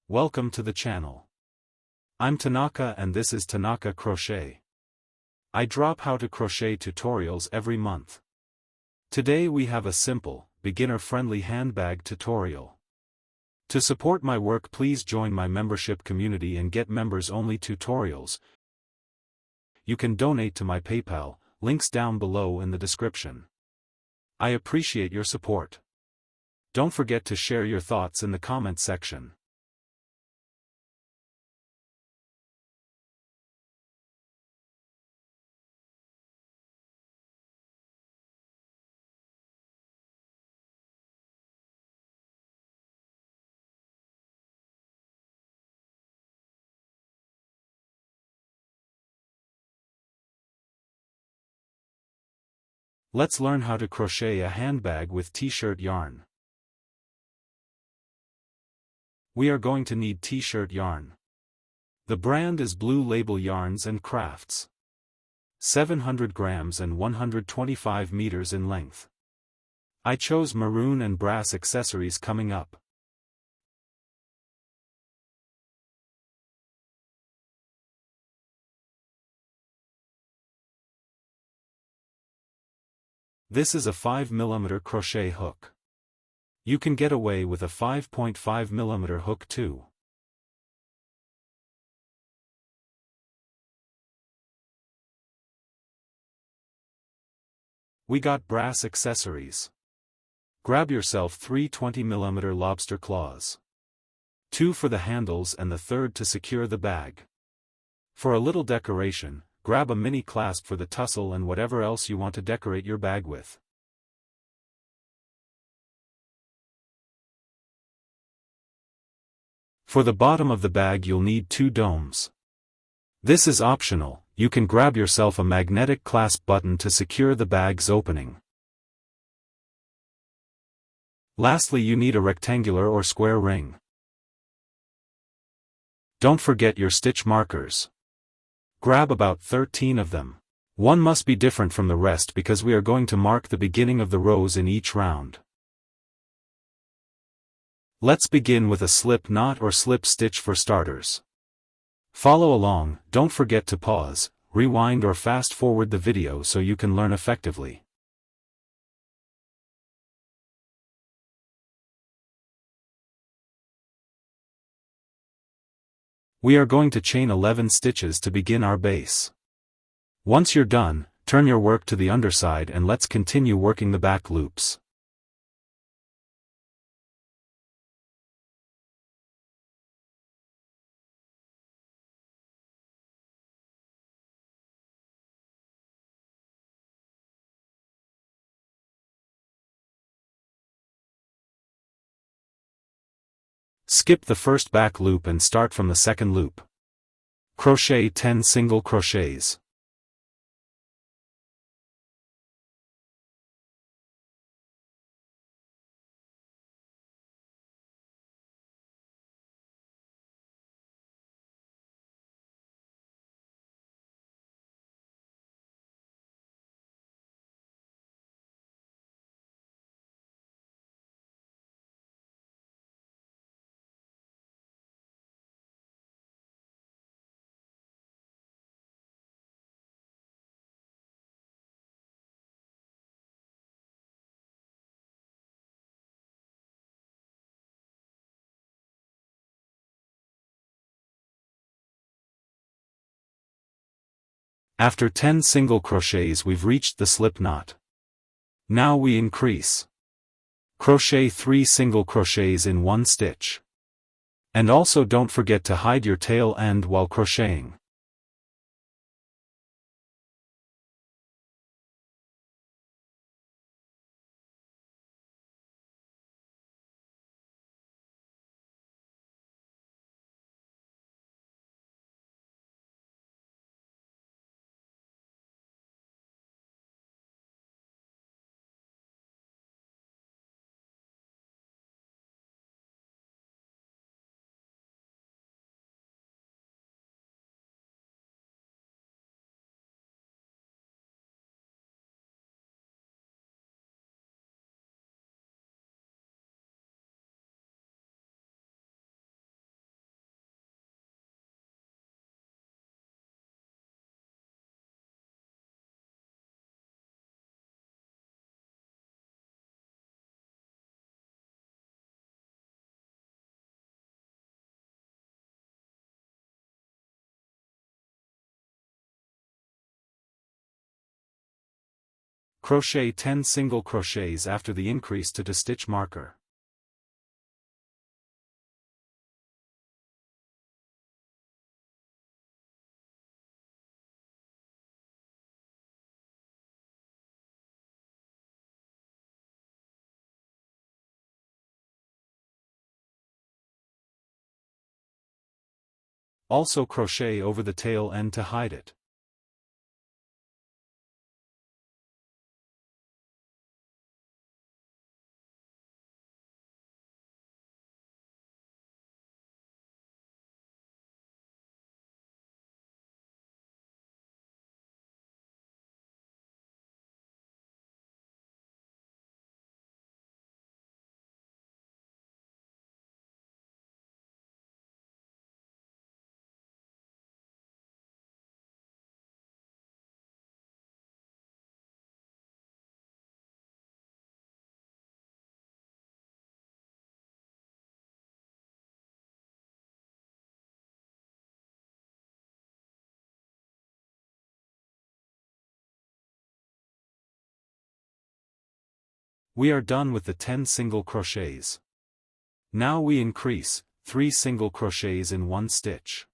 Welcome to the channel. I'm Tanaka and this is Tanaka Crochet. I drop how to crochet tutorials every month. Today we have a simple, beginner-friendly handbag tutorial. To support my work, please join my membership community and get members-only tutorials. You can donate to my PayPal, links down below in the description. I appreciate your support. Don't forget to share your thoughts in the comment section. Let's learn how to crochet a handbag with t-shirt yarn. We are going to need t-shirt yarn. The brand is Blue Label Yarns and Crafts. 700 grams and 125 meters in length. I chose maroon and brass accessories coming up. This is a 5mm crochet hook. You can get away with a 5.5mm hook too. We got brass accessories. Grab yourself 3 20mm lobster claws. 2 for the handles and the third to secure the bag. For a little decoration, grab a mini clasp for the tussle and whatever else you want to decorate your bag with. For the bottom of the bag you'll need 2 domes. This is optional, you can grab yourself a magnetic clasp button to secure the bag's opening. Lastly, you need a rectangular or square ring. Don't forget your stitch markers. Grab about 13 of them. One must be different from the rest because we are going to mark the beginning of the rows in each round. Let's begin with a slip knot or slip stitch for starters. Follow along, don't forget to pause, rewind or fast forward the video so you can learn effectively. We are going to chain 11 stitches to begin our base. Once you're done, turn your work to the underside and let's continue working the back loops. Skip the first back loop and start from the second loop. Crochet 10 single crochets. After 10 single crochets we've reached the slip knot. Now we increase. Crochet 3 single crochets in one stitch. And also don't forget to hide your tail end while crocheting. Crochet 10 single crochets after the increase to stitch marker. Also crochet over the tail end to hide it. We are done with the 10 single crochets. Now we increase 3 single crochets in one stitch.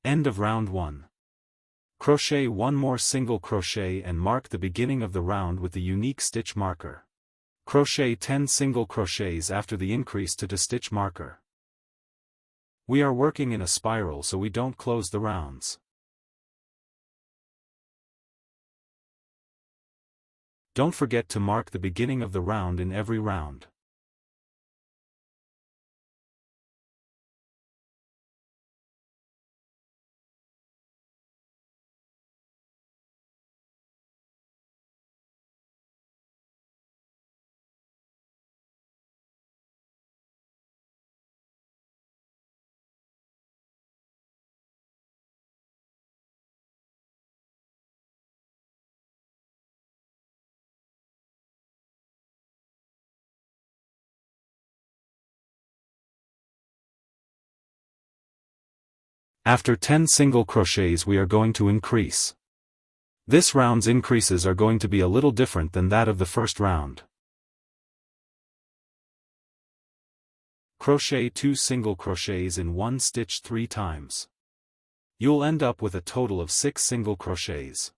End of round 1. Crochet 1 more single crochet and mark the beginning of the round with the unique stitch marker. Crochet 10 single crochets after the increase to stitch marker. We are working in a spiral so we don't close the rounds. Don't forget to mark the beginning of the round in every round. After 10 single crochets we are going to increase. This round's increases are going to be a little different than that of the first round. Crochet 2 single crochets in one stitch 3 times. You'll end up with a total of 6 single crochets.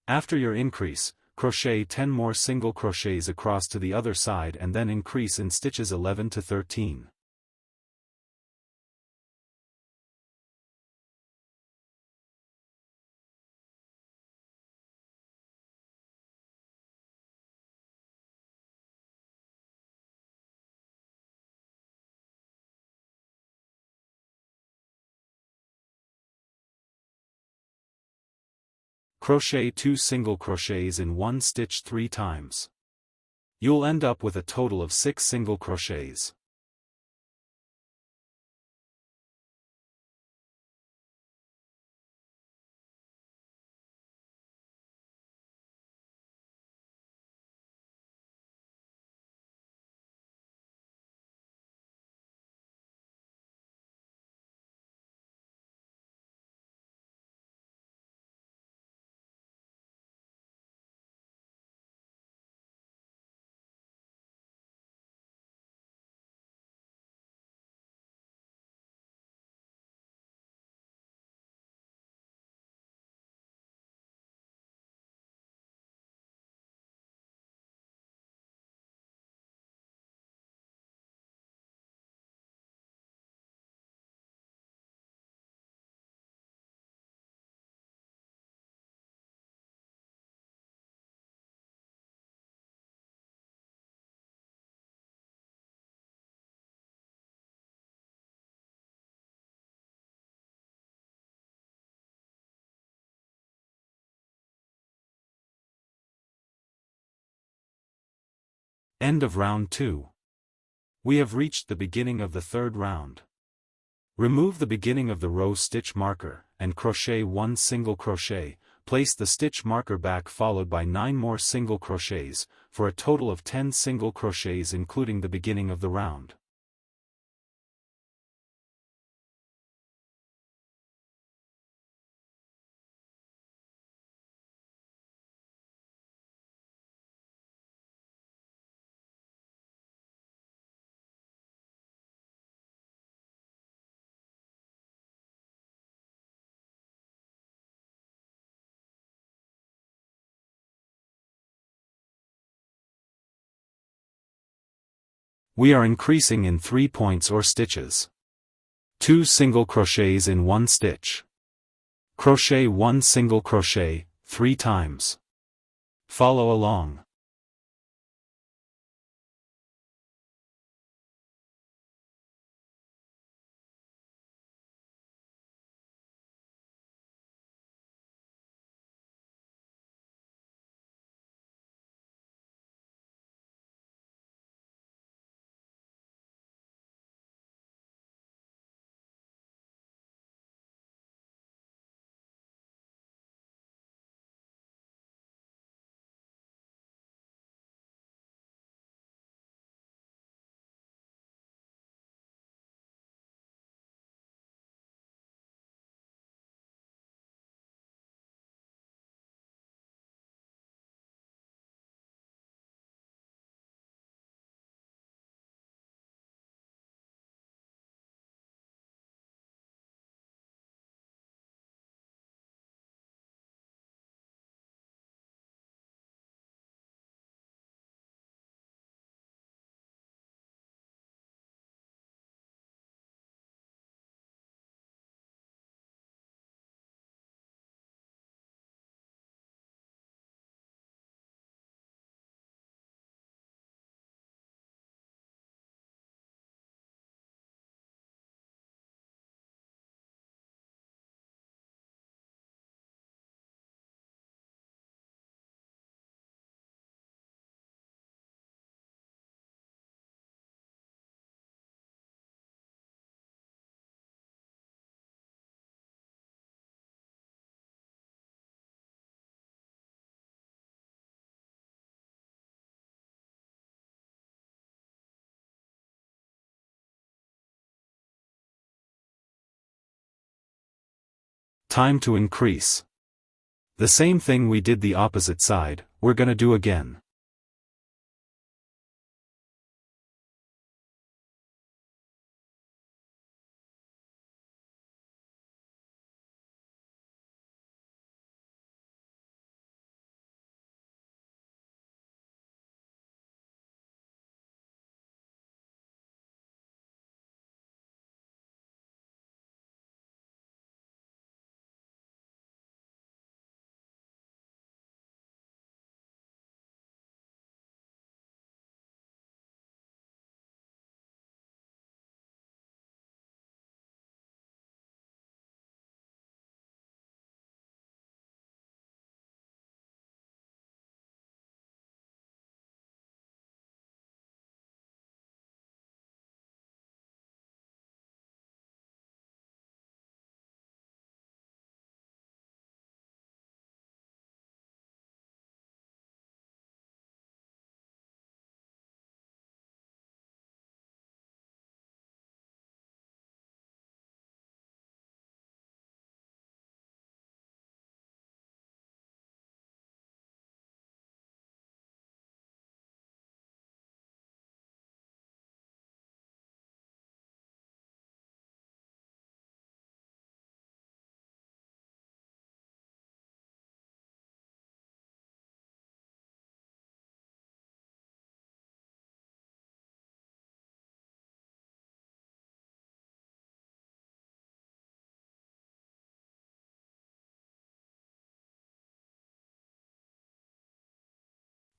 After your increase, crochet 10 more single crochets across to the other side and then increase in stitches 11 to 13. Crochet 2 single crochets in one stitch 3 times. You'll end up with a total of 6 single crochets. End of round 2. We have reached the beginning of the third round. Remove the beginning of the row stitch marker, and crochet 1 single crochet, place the stitch marker back followed by 9 more single crochets, for a total of 10 single crochets including the beginning of the round. We are increasing in 3 points or stitches. 2 single crochets in one stitch. Crochet 1 single crochet, 3 times. Follow along. Time to increase. The same thing we did the opposite side, we're gonna do again.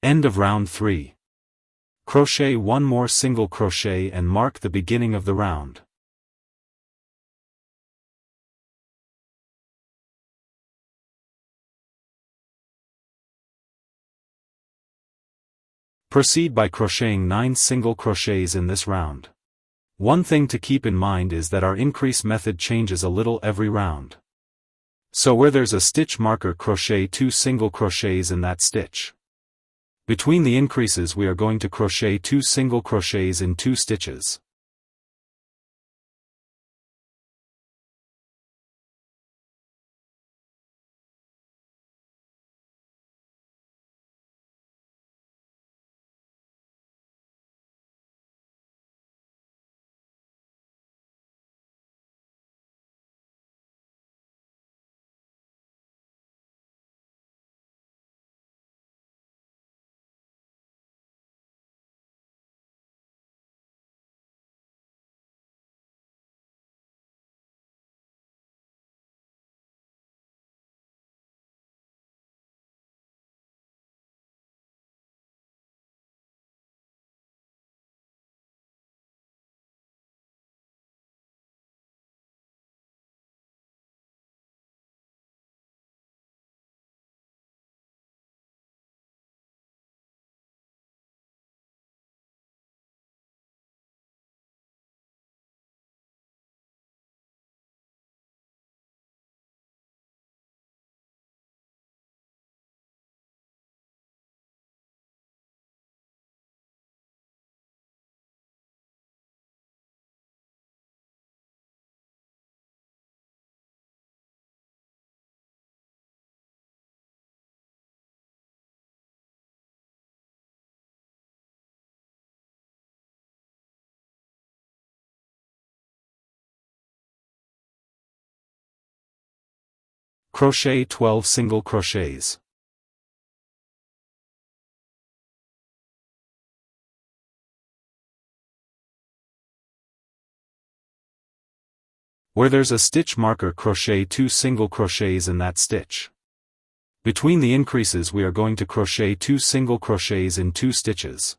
End of round 3. Crochet one more single crochet and mark the beginning of the round. Proceed by crocheting 9 single crochets in this round. One thing to keep in mind is that our increase method changes a little every round. So where there's a stitch marker, crochet 2 single crochets in that stitch. Between the increases we are going to crochet 2 single crochets in 2 stitches. Crochet 12 single crochets. Where there's a stitch marker, crochet 2 single crochets in that stitch. Between the increases we are going to crochet 2 single crochets in 2 stitches.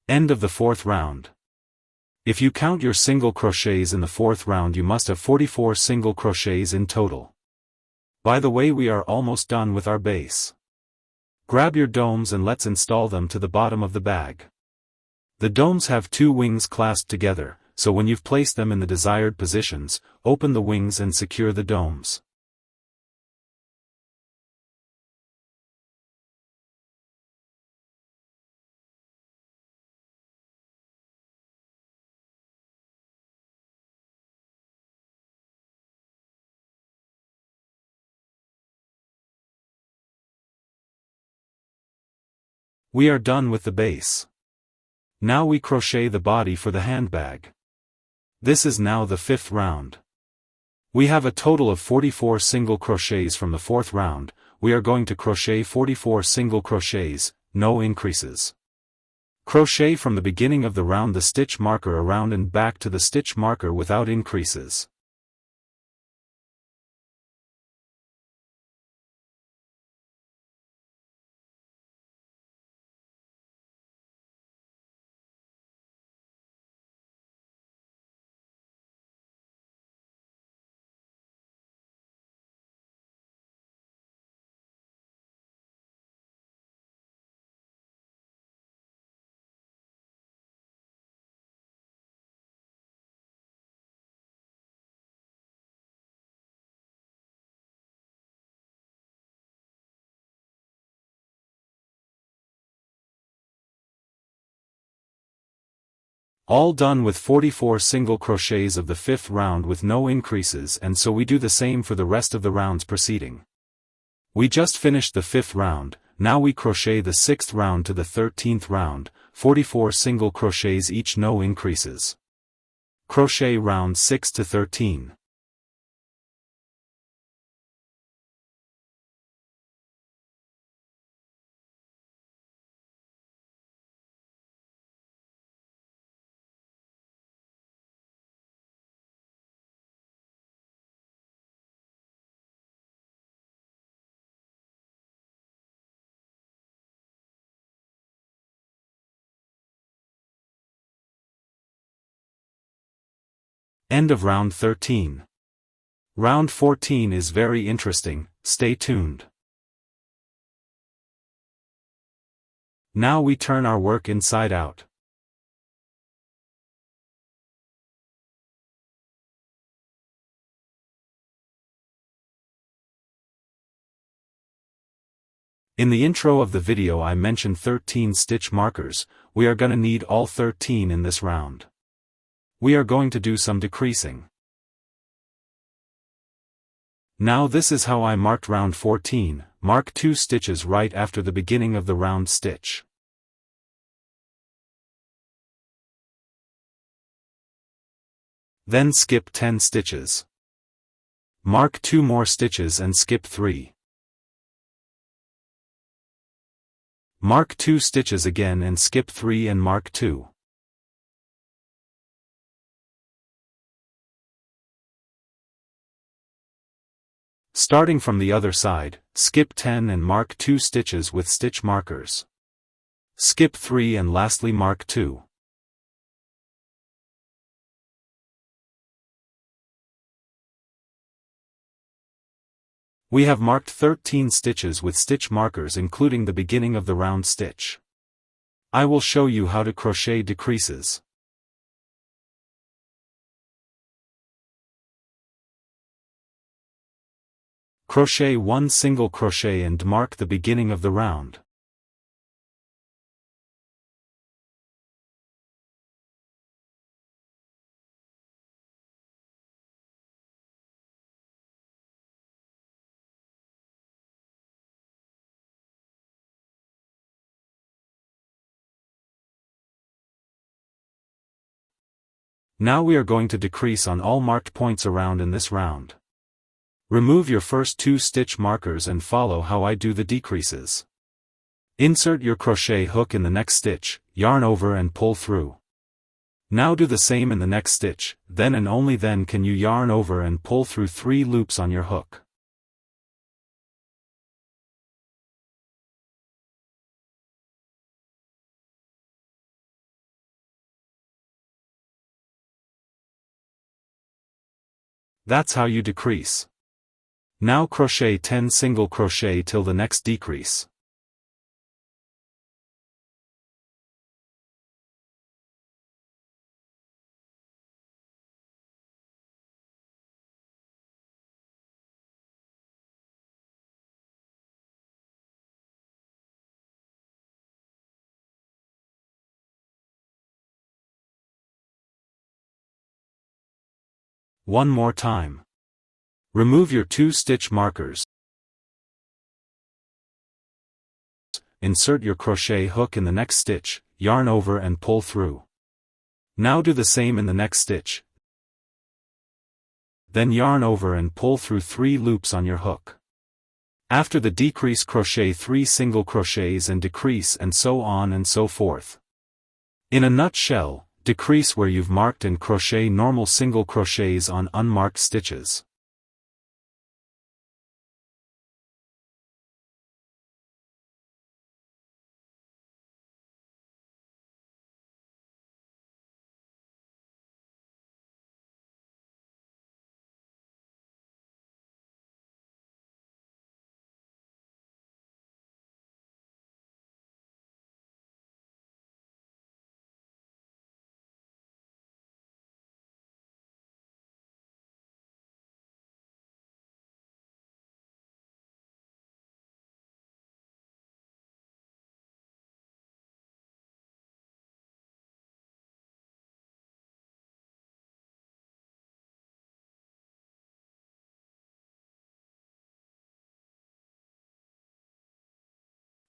End of the 4th round. If you count your single crochets in the 4th round, you must have 44 single crochets in total. By the way, we are almost done with our base. Grab your domes and let's install them to the bottom of the bag. The domes have 2 wings clasped together, so when you've placed them in the desired positions, open the wings and secure the domes. We are done with the base. Now we crochet the body for the handbag. This is now the 5th round. We have a total of 44 single crochets from the 4th round. We are going to crochet 44 single crochets, no increases. Crochet from the beginning of the round the stitch marker around and back to the stitch marker without increases. All done with 44 single crochets of the 5th round with no increases, and so we do the same for the rest of the rounds preceding. We just finished the 5th round, now we crochet the 6th round to the 13th round, 44 single crochets each, no increases. Crochet round 6 to 13. End of round 13. Round 14 is very interesting, stay tuned. Now we turn our work inside out. In the intro of the video I mentioned 13 stitch markers. We are gonna need all 13 in this round. We are going to do some decreasing. Now this is how I marked round 14, mark 2 stitches right after the beginning of the round stitch. Then skip 10 stitches. Mark 2 more stitches and skip 3. Mark 2 stitches again and skip 3 and mark 2. Starting from the other side, skip 10 and mark 2 stitches with stitch markers. Skip 3 and lastly mark 2. We have marked 13 stitches with stitch markers including the beginning of the round stitch. I will show you how to crochet decreases. Crochet 1 single crochet and mark the beginning of the round. Now we are going to decrease on all marked points around in this round. Remove your first 2 stitch markers and follow how I do the decreases. Insert your crochet hook in the next stitch, yarn over and pull through. Now do the same in the next stitch, then and only then can you yarn over and pull through 3 loops on your hook. That's how you decrease. Now crochet 10 single crochet till the next decrease. One more time. Remove your 2 stitch markers. Insert your crochet hook in the next stitch, yarn over and pull through. Now do the same in the next stitch. Then yarn over and pull through 3 loops on your hook. After the decrease, crochet 3 single crochets and decrease, and so on and so forth. In a nutshell, decrease where you've marked and crochet normal single crochets on unmarked stitches.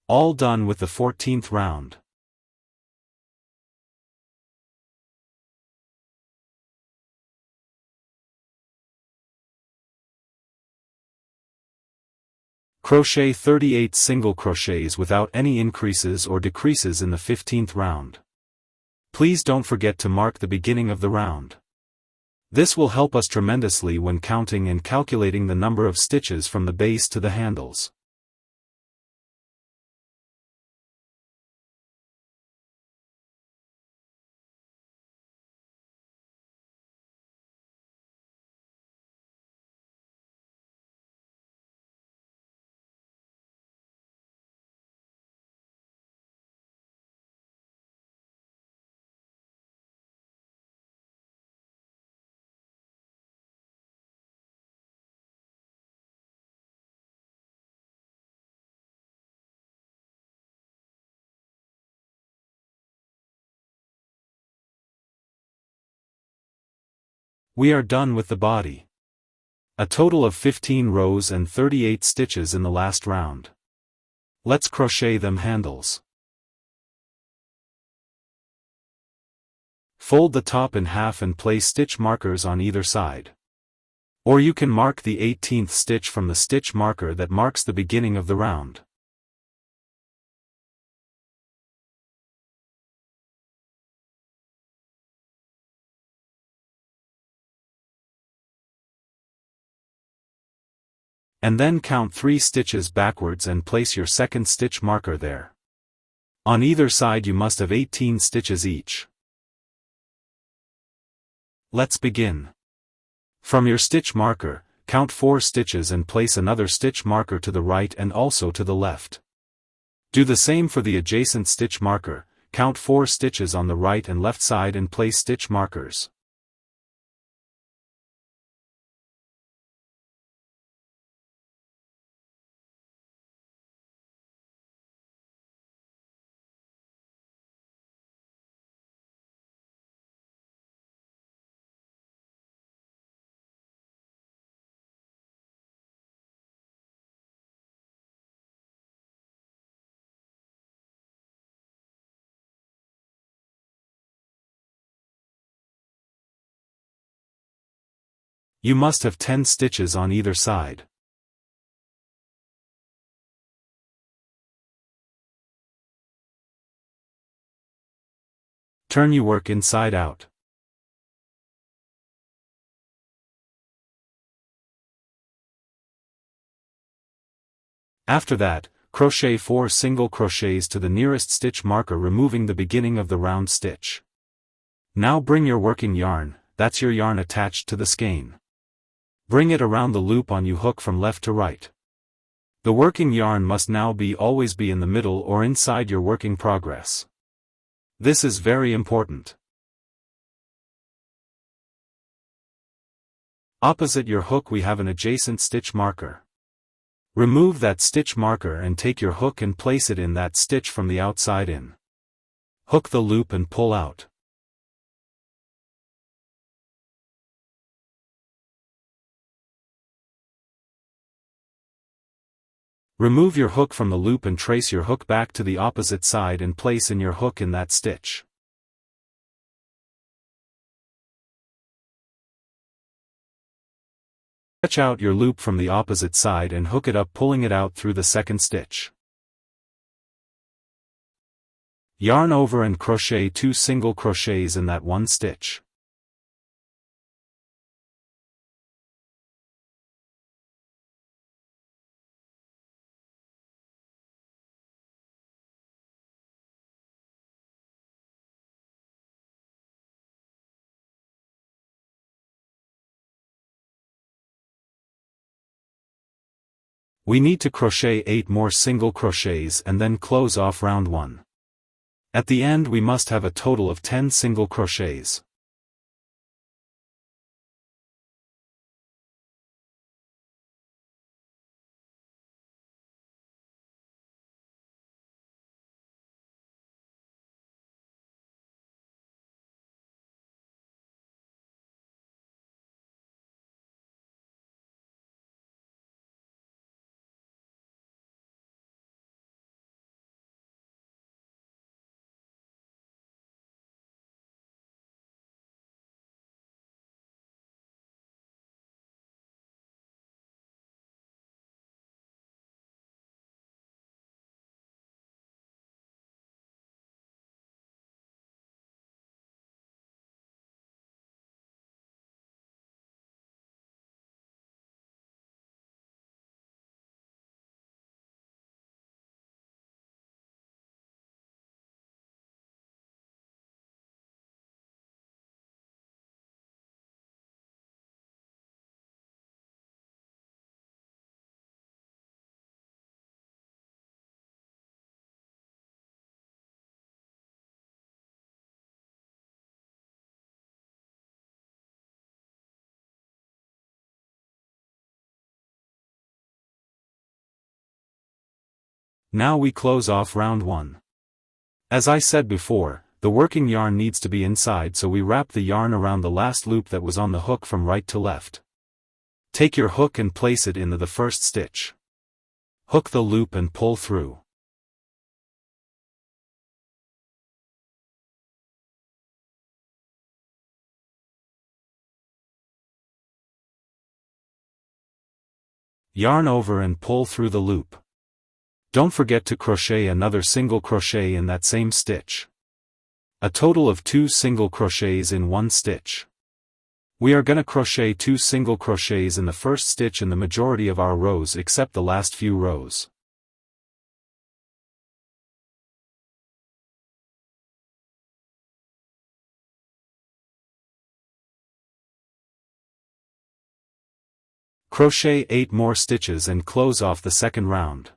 All done with the 14th round. Crochet 38 single crochets without any increases or decreases in the 15th round. Please don't forget to mark the beginning of the round. This will help us tremendously when counting and calculating the number of stitches from the base to the handles. We are done with the body. A total of 15 rows and 38 stitches in the last round. Let's crochet them handles. Fold the top in half and place stitch markers on either side. Or you can mark the 18th stitch from the stitch marker that marks the beginning of the round. And then count 3 stitches backwards and place your second stitch marker there. On either side you must have 18 stitches each. Let's begin. From your stitch marker, count 4 stitches and place another stitch marker to the right and also to the left. Do the same for the adjacent stitch marker, count 4 stitches on the right and left side and place stitch markers. You must have 10 stitches on either side. Turn your work inside out. After that, crochet 4 single crochets to the nearest stitch marker, removing the beginning of the round stitch. Now bring your working yarn, that's your yarn attached to the skein. Bring it around the loop on your hook from left to right. The working yarn must now always be in the middle or inside your working progress. This is very important. Opposite your hook we have an adjacent stitch marker. Remove that stitch marker and take your hook and place it in that stitch from the outside in. Hook the loop and pull out. Remove your hook from the loop and trace your hook back to the opposite side and place in your hook in that stitch. Stretch out your loop from the opposite side and hook it up, pulling it out through the second stitch. Yarn over and crochet 2 single crochets in that one stitch. We need to crochet 8 more single crochets and then close off round 1. At the end we must have a total of 10 single crochets. Now we close off round 1. As I said before, the working yarn needs to be inside, so we wrap the yarn around the last loop that was on the hook from right to left. Take your hook and place it into the first stitch. Hook the loop and pull through. Yarn over and pull through the loop. Don't forget to crochet another single crochet in that same stitch. A total of 2 single crochets in one stitch. We are gonna crochet 2 single crochets in the first stitch in the majority of our rows except the last few rows. Crochet 8 more stitches and close off the second round.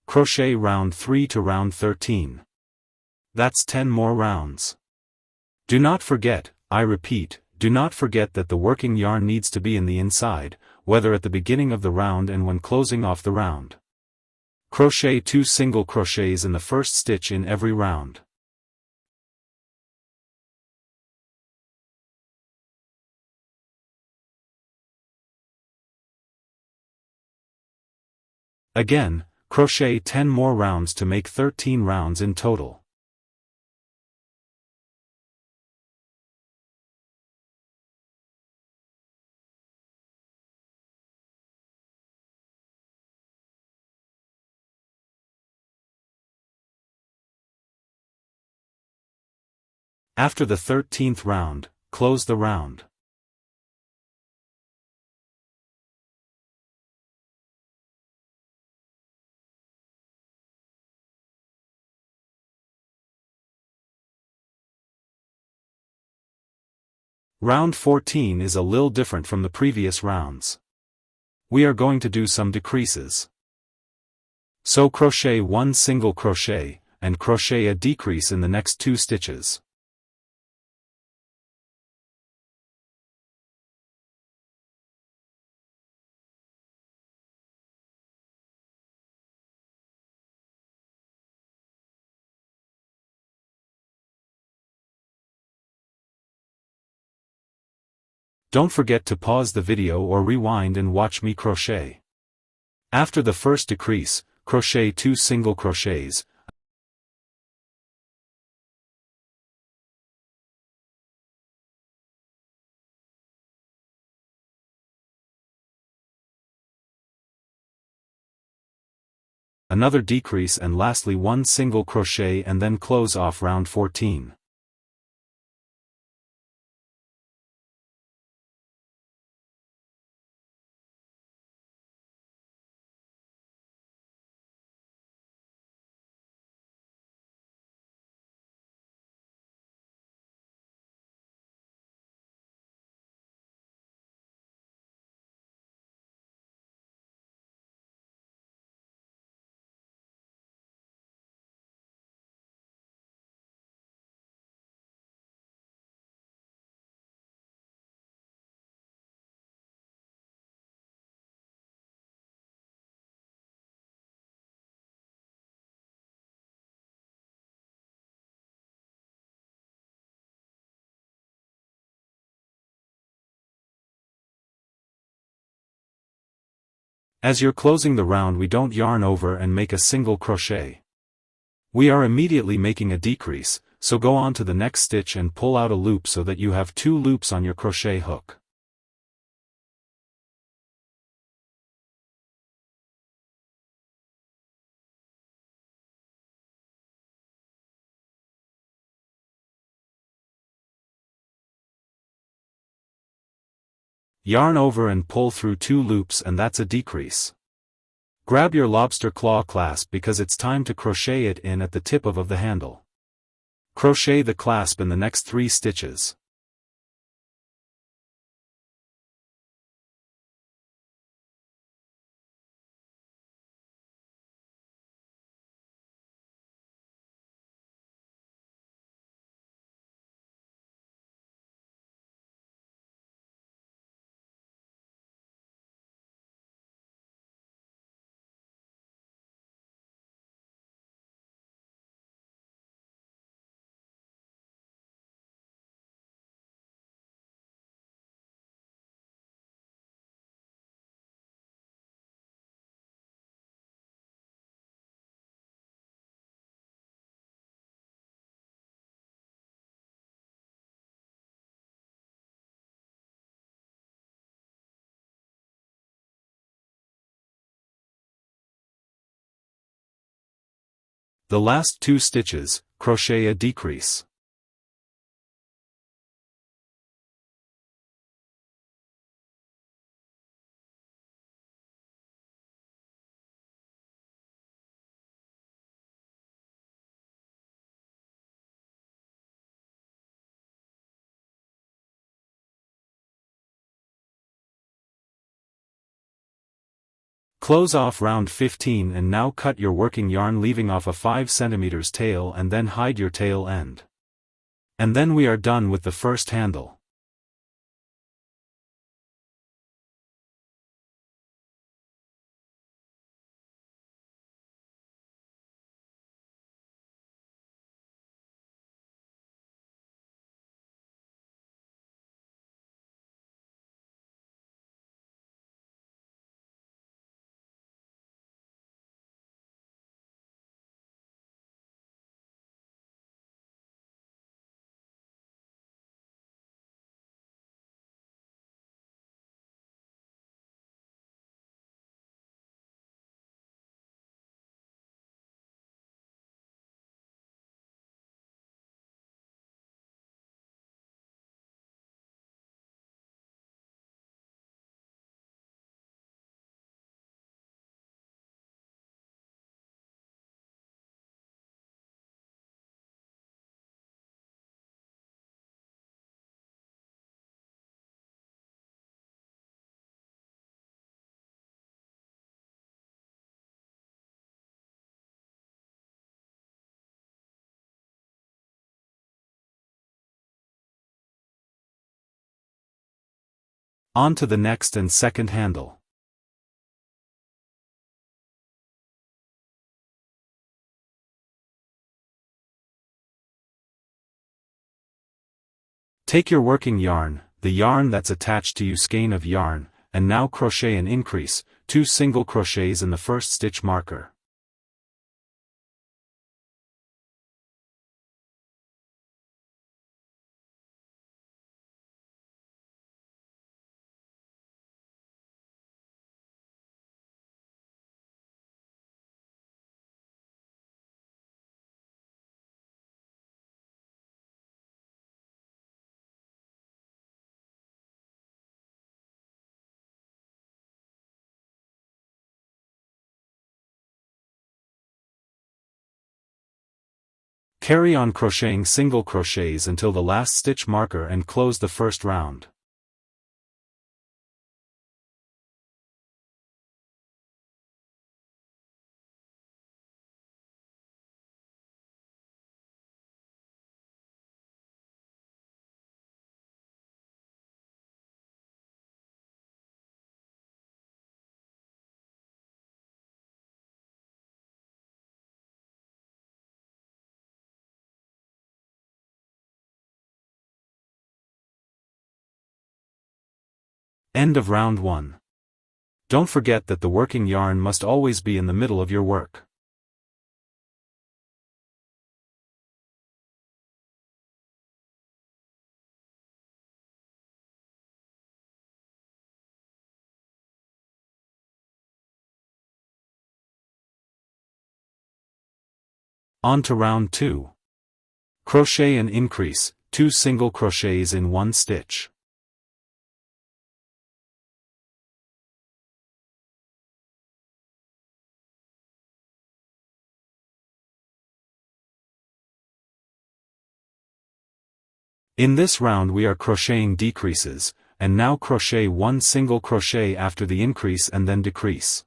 Crochet round 3 to round 13. That's 10 more rounds. Do not forget, I repeat, do not forget that the working yarn needs to be in the inside, whether at the beginning of the round and when closing off the round. Crochet 2 single crochets in the first stitch in every round. Again, crochet 10 more rounds to make 13 rounds in total. After the 13th round, close the round. Round 14 is a little different from the previous rounds. We are going to do some decreases. So crochet 1 single crochet, and crochet a decrease in the next 2 stitches. Don't forget to pause the video or rewind and watch me crochet. After the first decrease, crochet 2 single crochets. Another decrease and lastly 1 single crochet and then close off round 14. As you're closing the round, we don't yarn over and make a single crochet. We are immediately making a decrease, so go on to the next stitch and pull out a loop so that you have 2 loops on your crochet hook. Yarn over and pull through 2 loops, and that's a decrease. Grab your lobster claw clasp because it's time to crochet it in at the tip of the handle. Crochet the clasp in the next 3 stitches. The last 2 stitches, crochet a decrease. Close off round 15 and now cut your working yarn, leaving off a 5 cm tail, and then hide your tail end. And then we are done with the first handle. On to the next and second handle. Take your working yarn, the yarn that's attached to your skein of yarn, and now crochet an increase, 2 single crochets in the first stitch marker. Carry on crocheting single crochets until the last stitch marker and close the first round. End of round 1. Don't forget that the working yarn must always be in the middle of your work. On to round 2. Crochet an increase, 2 single crochets in one stitch. In this round we are crocheting decreases, and now crochet 1 single crochet after the increase and then decrease.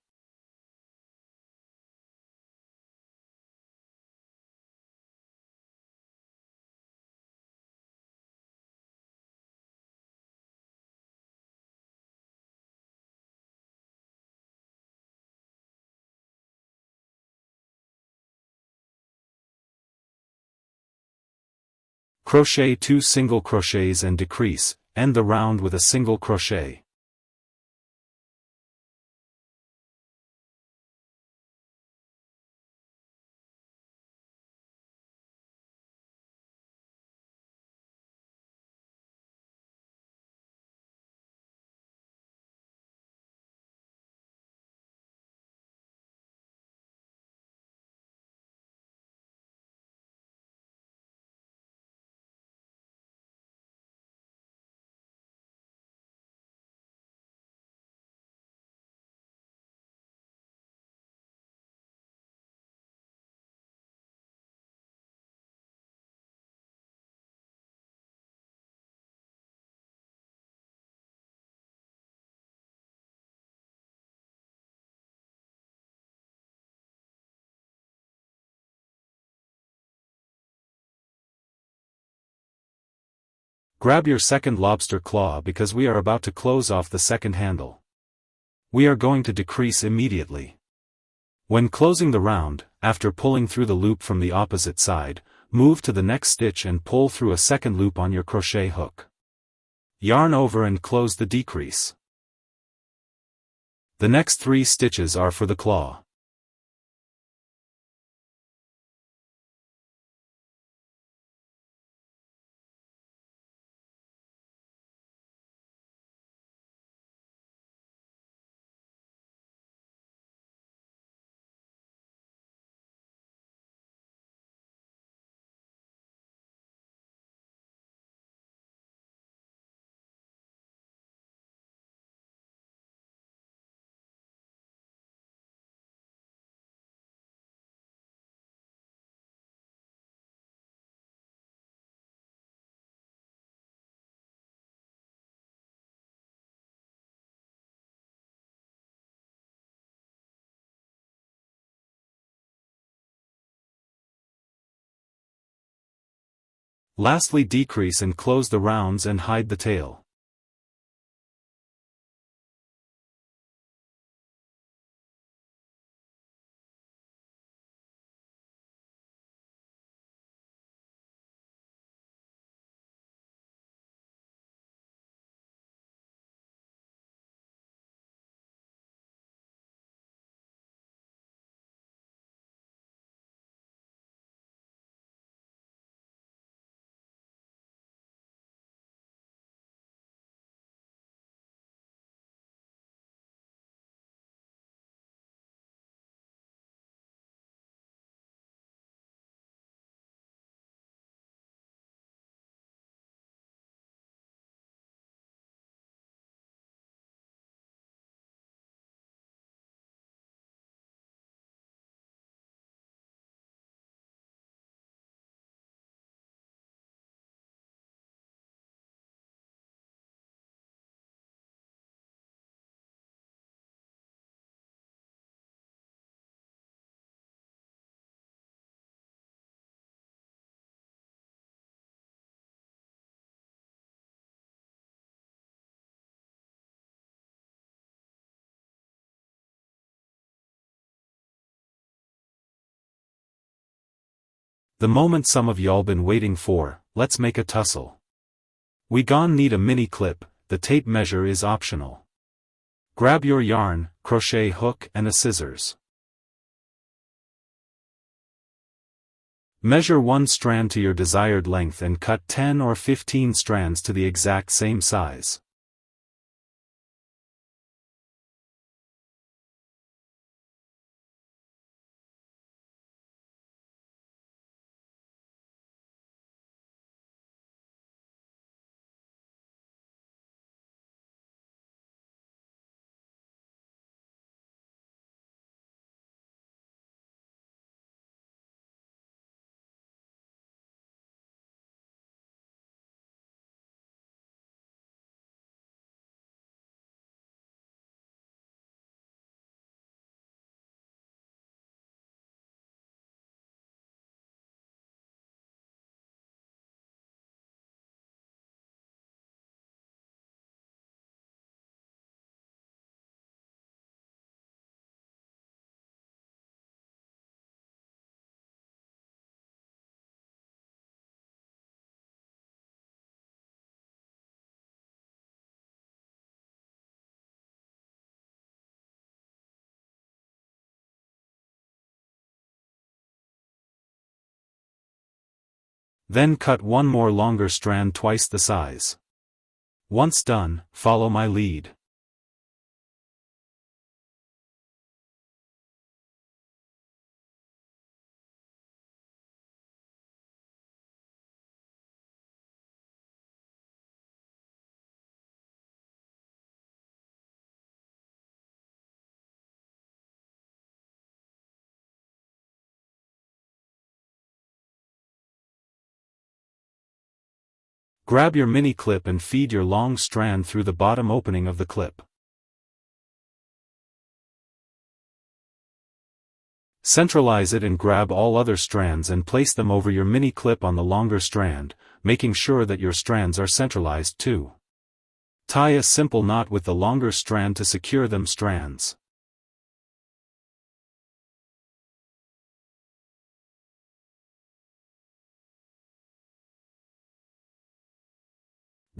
Crochet 2 single crochets and decrease, end the round with a single crochet. Grab your second lobster claw because we are about to close off the second handle. We are going to decrease immediately. When closing the round, after pulling through the loop from the opposite side, move to the next stitch and pull through a second loop on your crochet hook. Yarn over and close the decrease. The next 3 stitches are for the claw. Lastly, decrease and close the rounds and hide the tail. The moment some of y'all been waiting for, let's make a tussle. We gon' need a mini clip, the tape measure is optional. Grab your yarn, crochet hook and a scissors. Measure one strand to your desired length and cut 10 or 15 strands to the exact same size. Then cut one more longer strand twice the size. Once done, follow my lead. Grab your mini clip and feed your long strand through the bottom opening of the clip. Centralize it and grab all other strands and place them over your mini clip on the longer strand, making sure that your strands are centralized too. Tie a simple knot with the longer strand to secure them strands.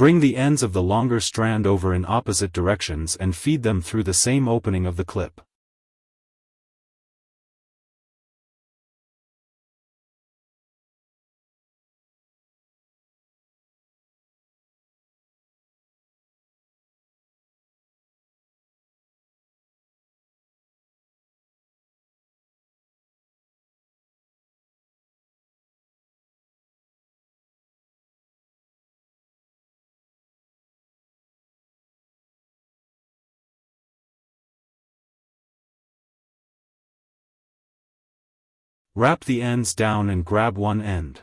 Bring the ends of the longer strand over in opposite directions and feed them through the same opening of the clip. Wrap the ends down and grab one end.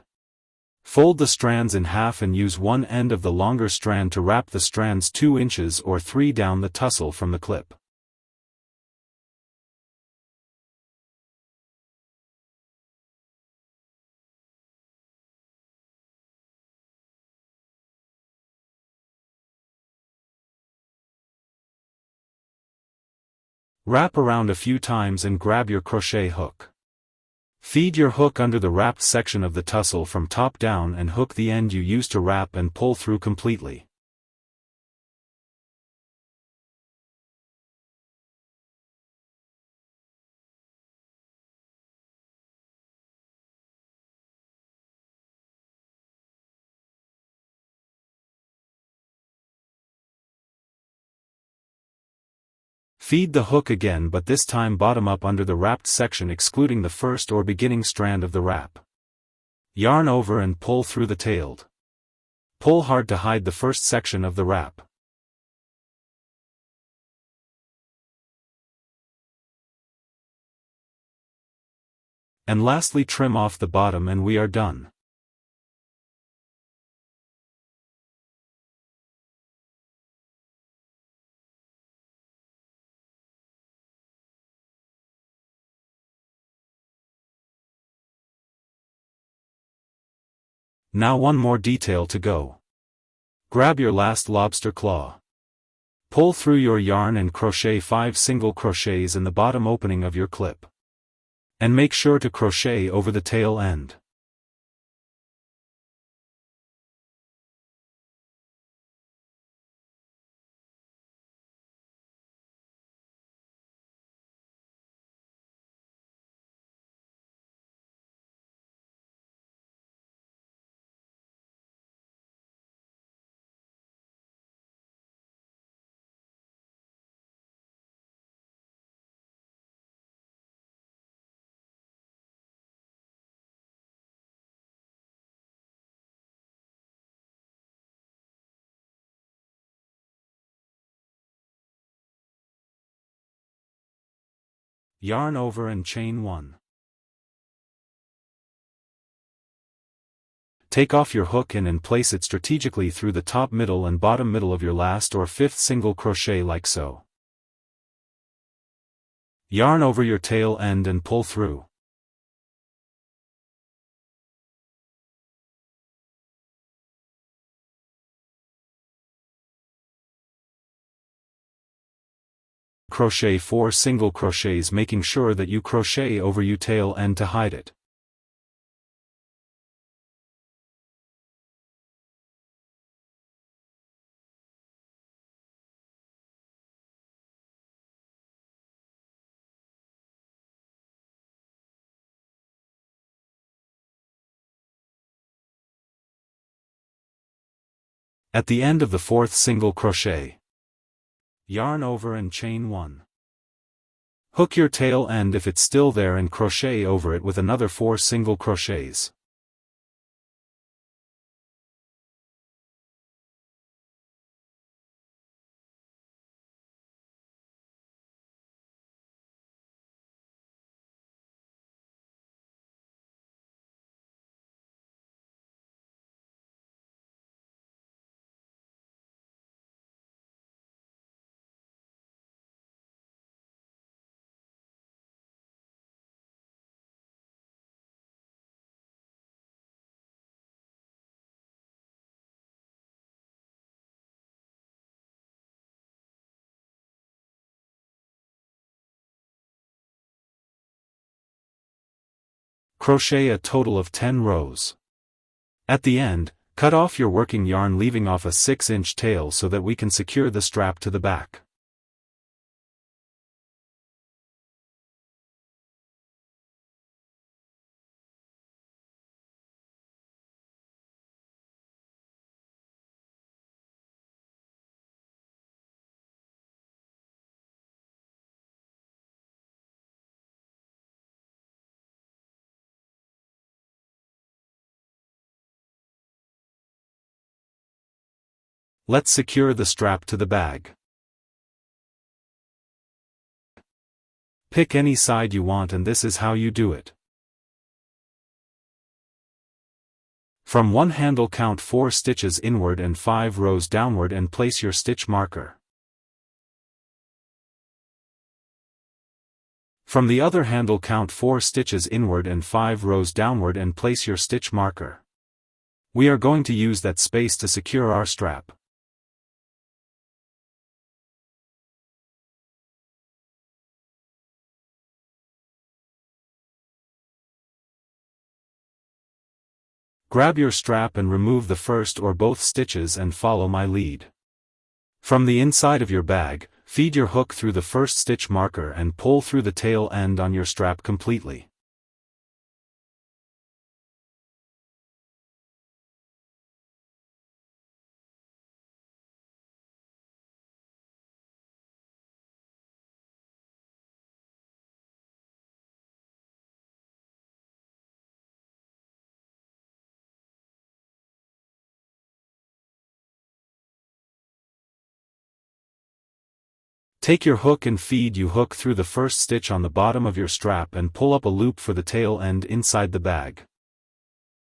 Fold the strands in half and use one end of the longer strand to wrap the strands 2 inches or 3 down the tussle from the clip. Wrap around a few times and grab your crochet hook. Feed your hook under the wrapped section of the tussle from top down and hook the end you used to wrap and pull through completely. Feed the hook again, but this time bottom up under the wrapped section, excluding the first or beginning strand of the wrap. Yarn over and pull through the tailed. Pull hard to hide the first section of the wrap. And lastly, trim off the bottom and we are done. Now one more detail to go. Grab your last lobster claw. Pull through your yarn and crochet 5 single crochets in the bottom opening of your clip. And make sure to crochet over the tail end. Yarn over and chain 1. Take off your hook and place it strategically through the top middle and bottom middle of your last or fifth single crochet like so. Yarn over your tail end and pull through. Crochet 4 single crochets, making sure that you crochet over your tail end to hide it. At the end of the 4th single crochet, yarn over and chain 1. Hook your tail end if it's still there and crochet over it with another 4 single crochets. Crochet a total of 10 rows. At the end, cut off your working yarn, leaving off a 6-inch tail so that we can secure the strap to the back. Let's secure the strap to the bag. Pick any side you want and this is how you do it. From one handle, count 4 stitches inward and 5 rows downward and place your stitch marker. From the other handle, count 4 stitches inward and 5 rows downward and place your stitch marker. We are going to use that space to secure our strap. Grab your strap and remove the first or both stitches and follow my lead. From the inside of your bag, feed your hook through the first stitch marker and pull through the tail end on your strap completely. Take your hook and feed your hook through the first stitch on the bottom of your strap and pull up a loop for the tail end inside the bag.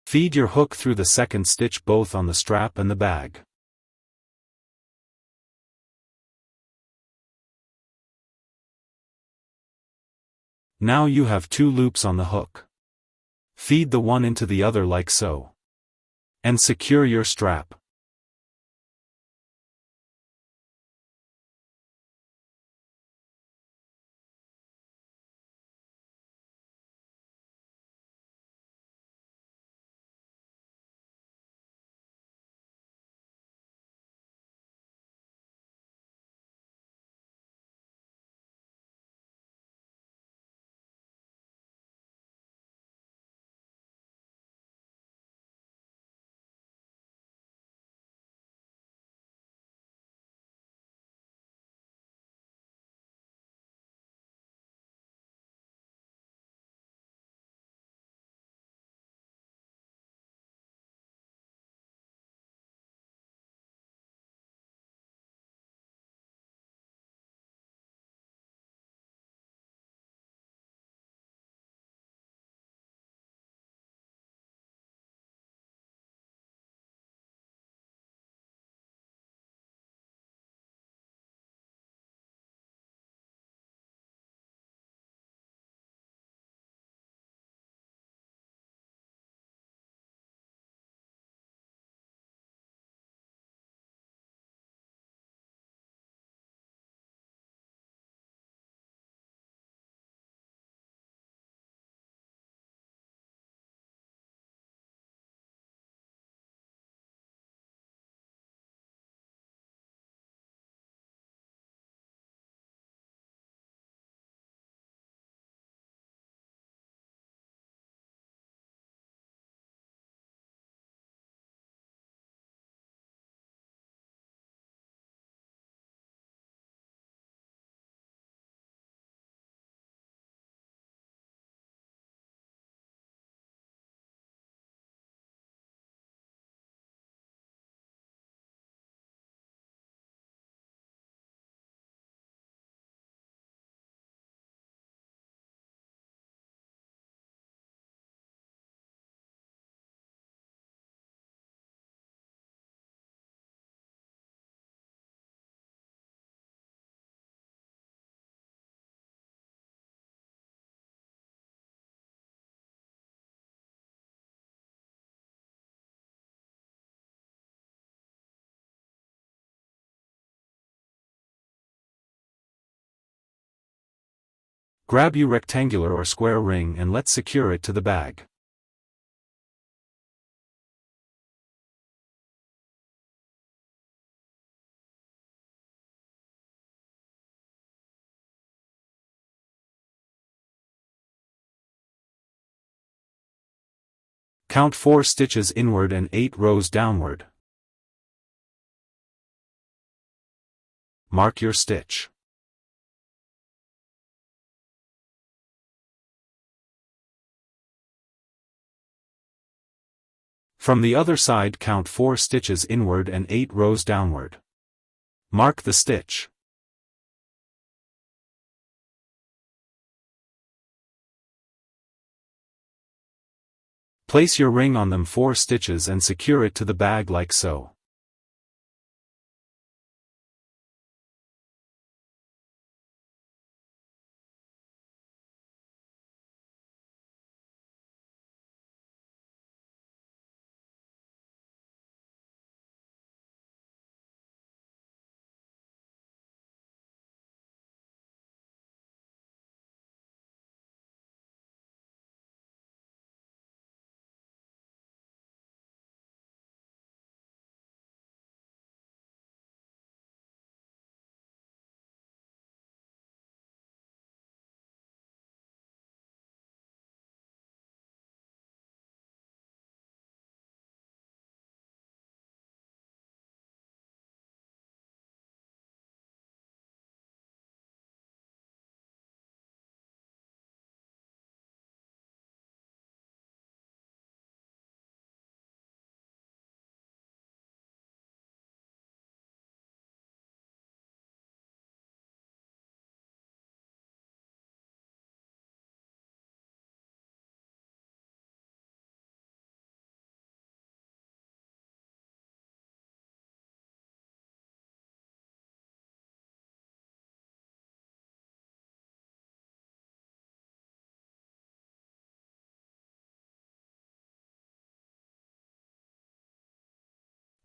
Feed your hook through the second stitch both on the strap and the bag. Now you have 2 loops on the hook. Feed the one into the other like so. And secure your strap. Grab your rectangular or square ring and let's secure it to the bag. Count 4 stitches inward and 8 rows downward. Mark your stitch. From the other side, count 4 stitches inward and 8 rows downward. Mark the stitch. Place your ring on them 4 stitches and secure it to the bag like so.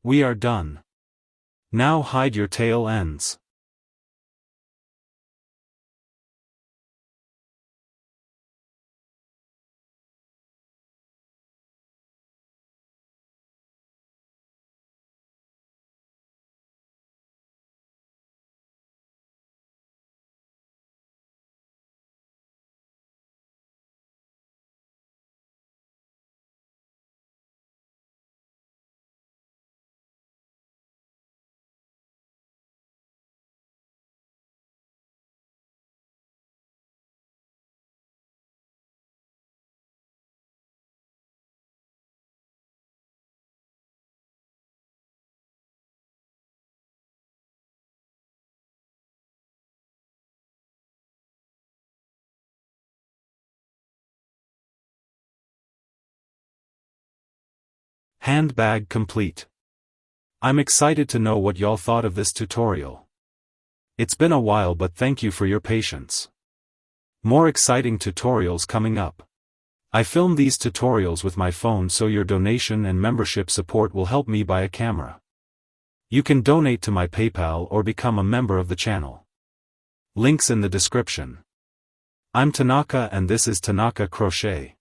We are done. Now hide your tail ends. Handbag complete. I'm excited to know what y'all thought of this tutorial. It's been a while, but thank you for your patience. More exciting tutorials coming up. I film these tutorials with my phone, so your donation and membership support will help me buy a camera. You can donate to my PayPal or become a member of the channel. Links in the description. I'm Tanaka and this is Tanaka Crochet.